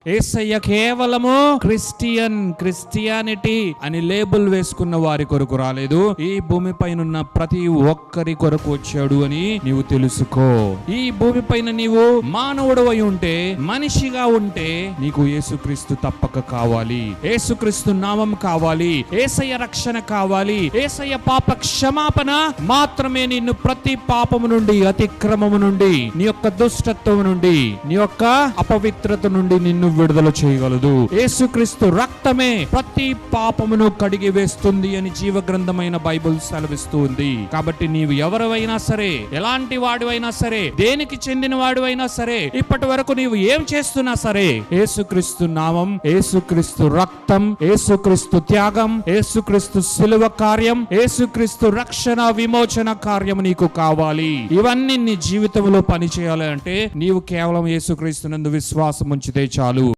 యేసయ్య కేవలము క్రిస్టియానిటీ అని లేబుల్ వేసుకున్న వారి కొరకు రాలేదు, ఈ భూమి పైన ఉన్న ప్రతి ఒక్కరి కొరకు వచ్చాడు అని నీవు తెలుసుకో. ఈ భూమి పైన నీవు మానవుడు అయి ఉంటే, మనిషిగా ఉంటే నీకు యేసుక్రీస్తు తప్పక కావాలి. యేసుక్రీస్తు నామం కావాలి, యేసయ్య రక్షణ కావాలి. యేసయ్య పాప క్షమాపణ మాత్రమే నిన్ను ప్రతి పాపము నుండి, అతిక్రమము నుండి, నీ యొక్క దుష్టత్వం నుండి, నీ యొక్క అపవిత్రత నుండి నిన్ను విడుదల చేయగలదు. యేసుక్రీస్తు రక్తమే ప్రతి పాపమును కడిగి వేస్తుంది అని జీవ గ్రంథమైన బైబిల్ సెలవిస్తూ ఉంది. కాబట్టి నీవు ఎవరైనా సరే, ఎలాంటి వాడివైనా సరే, దేనికి చెందిన వాడివైనా సరే, ఇప్పటి వరకు నీవు ఏం చేస్తున్నా సరే, యేసుక్రీస్తు నామం, యేసుక్రీస్తు రక్తం, యేసుక్రీస్తు త్యాగం, యేసుక్రీస్తు సిలువ కార్యం, యేసుక్రీస్తు రక్షణ విమోచన కార్యం నీకు కావాలి. ఇవన్నీ నీ జీవితంలో పని చేయాలి అంటే నీవు కేవలం యేసుక్రీస్తునందు విశ్వాసం ఉంచితే చాలు.